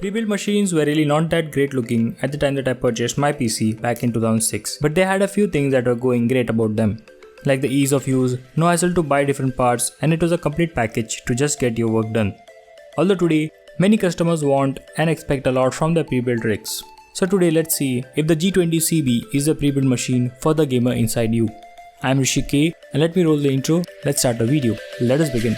Pre-built machines were really not that great looking at the time that I purchased my PC back in 2006, but they had a few things that were going great about them. Like the ease of use, no hassle to buy different parts, and it was a complete package to just get your work done. Although today, many customers want and expect a lot from their pre-built rigs. So today let's see if the G20CB is a pre-built machine for the gamer inside you. I'm Rishi K, and let me roll the intro. Let's start the video. Let us begin.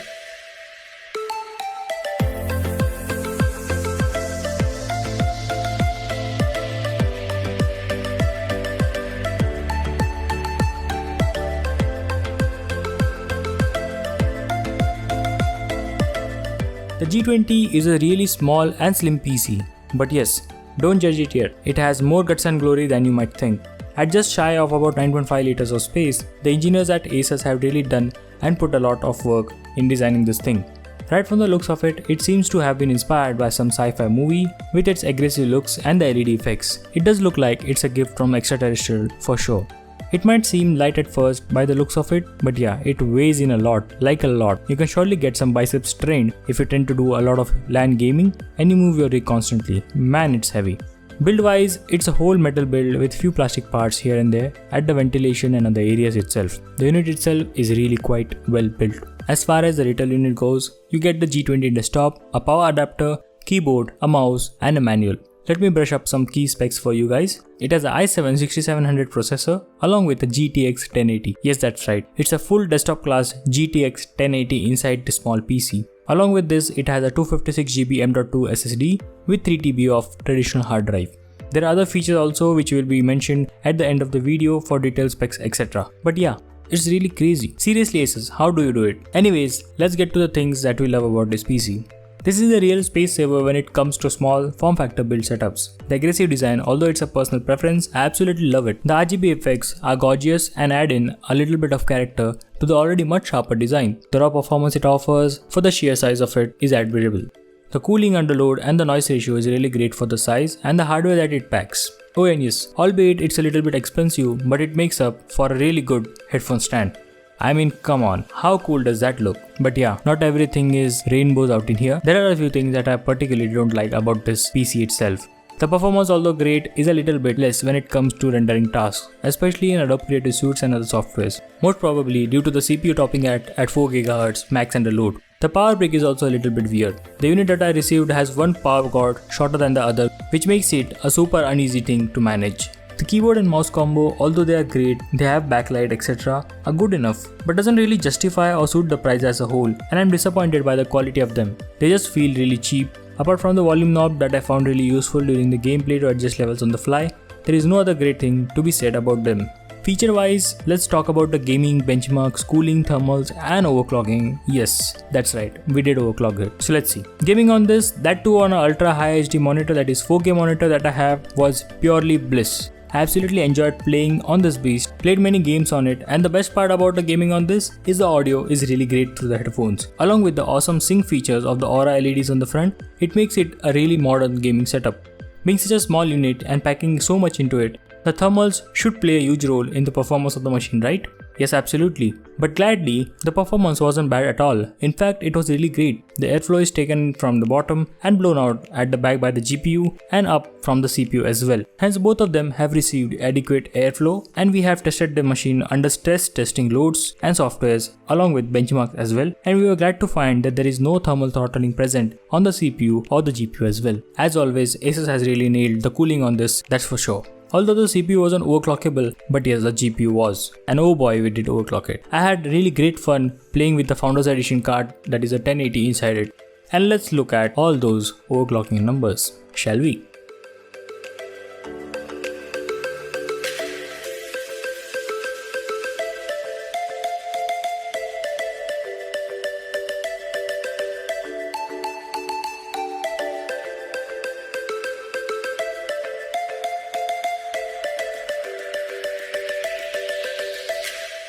The G20 is a really small and slim PC, but yes, don't judge it yet. It has more guts and glory than you might think. At just shy of about 9.5 liters of space, the engineers at Asus have really done and put a lot of work in designing this thing. Right from the looks of it, it seems to have been inspired by some sci-fi movie with its aggressive looks and the LED effects. It does look like it's a gift from extraterrestrial for sure. It might seem light at first by the looks of it, but yeah, it weighs in a lot, like a lot. You can surely get some biceps strained if you tend to do a lot of LAN gaming and you move your rig constantly. Man, it's heavy. Build wise, it's a whole metal build with few plastic parts here and there at the ventilation and other areas itself. The unit itself is really quite well built. As far as the retail unit goes, you get the G20 desktop, a power adapter, keyboard, a mouse and a manual. Let me brush up some key specs for you guys. It has a i7-6700 processor along with a GTX 1080. Yes, that's right. It's a full desktop class GTX 1080 inside the small PC. Along with this, it has a 256GB M.2 SSD with 3TB of traditional hard drive. There are other features also which will be mentioned at the end of the video for detailed specs, etc. But yeah, it's really crazy. Seriously Asus, how do you do it? Anyways, let's get to the things that we love about this PC. This is a real space saver when it comes to small form factor build setups. The aggressive design, although it's a personal preference, I absolutely love it. The RGB effects are gorgeous and add in a little bit of character to the already much sharper design. The raw performance it offers for the sheer size of it is admirable. The cooling under load and the noise ratio is really great for the size and the hardware that it packs. Oh and yes, albeit it's a little bit expensive, but it makes up for a really good headphone stand. I mean, come on, how cool does that look? But yeah, not everything is rainbows out in here. There are a few things that I particularly don't like about this PC itself. The performance, although great, is a little bit less when it comes to rendering tasks, especially in Adobe Creative Suite and other softwares. Most probably due to the CPU topping at 4 GHz max under load. The power brick is also a little bit weird. The unit that I received has one power cord shorter than the other, which makes it a super uneasy thing to manage. The keyboard and mouse combo, although they are great, they have backlight etc, are good enough, but doesn't really justify or suit the price as a whole, and I'm disappointed by the quality of them. They just feel really cheap. Apart from the volume knob that I found really useful during the gameplay to adjust levels on the fly, there is no other great thing to be said about them. Feature wise, let's talk about the gaming benchmarks, cooling, thermals and overclocking. Yes, that's right, we did overclock it. So let's see. Gaming on this, that too on an ultra high HD monitor, that is 4K monitor that I have, was purely bliss. I absolutely enjoyed playing on this beast, played many games on it, and the best part about the gaming on this is the audio is really great through the headphones. Along with the awesome sync features of the Aura LEDs on the front, it makes it a really modern gaming setup. Being such a small unit and packing so much into it, the thermals should play a huge role in the performance of the machine, right? Yes, absolutely. But gladly, the performance wasn't bad at all. In fact, it was really great. The airflow is taken from the bottom and blown out at the back by the GPU and up from the CPU as well. Hence, both of them have received adequate airflow, and we have tested the machine under stress testing loads and softwares along with benchmarks as well, and we were glad to find that there is no thermal throttling present on the CPU or the GPU as well. As always, Asus has really nailed the cooling on this, that's for sure. Although the CPU wasn't overclockable, but yes, the GPU was. And oh boy, we did overclock it. I had really great fun playing with the Founders Edition card that is a 1080 inside it. And let's look at all those overclocking numbers, shall we?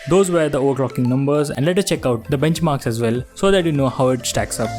Those were the overclocking numbers, and let us check out the benchmarks as well so that you know how it stacks up.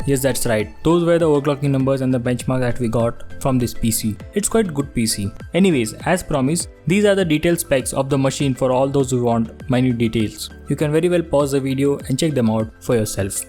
Yes, that's right. Those were the overclocking numbers and the benchmark that we got from this PC. It's quite good PC. Anyways, as promised, these are the detailed specs of the machine for all those who want minute details. You can very well pause the video and check them out for yourself.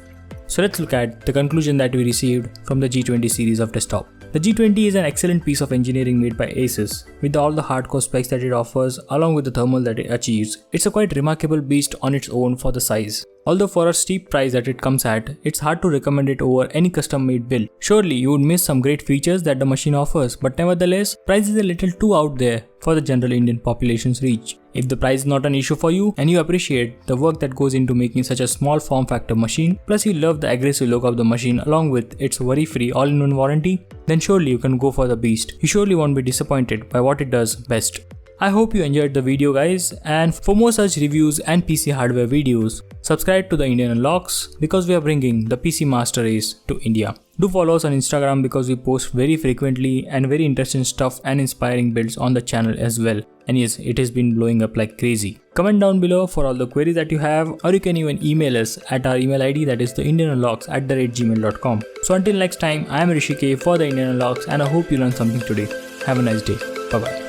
So let's look at the conclusion that we received from the G20 series of desktop. The G20 is an excellent piece of engineering made by Asus. With all the hardcore specs that it offers along with the thermal that it achieves, it's a quite remarkable beast on its own for the size. Although for a steep price that it comes at, it's hard to recommend it over any custom made build. Surely you would miss some great features that the machine offers, but nevertheless, price is a little too out there for the general Indian population's reach. If the price is not an issue for you and you appreciate the work that goes into making such a small form factor machine, plus you love the aggressive look of the machine along with its worry-free all-in-one warranty, then surely you can go for the beast. You surely won't be disappointed by what it does best. I hope you enjoyed the video guys, and for more such reviews and PC hardware videos, subscribe to the Indian Unlocks because we are bringing the PC Master Race to India. Do follow us on Instagram because we post very frequently and very interesting stuff and inspiring builds on the channel as well. And yes, it has been blowing up like crazy. Comment down below for all the queries that you have, or you can even email us at our email ID, that is the indianunlocks@gmail.com. So until next time, I am Rishi K for the Indian Unlocks and I hope you learned something today. Have a nice day. Bye bye.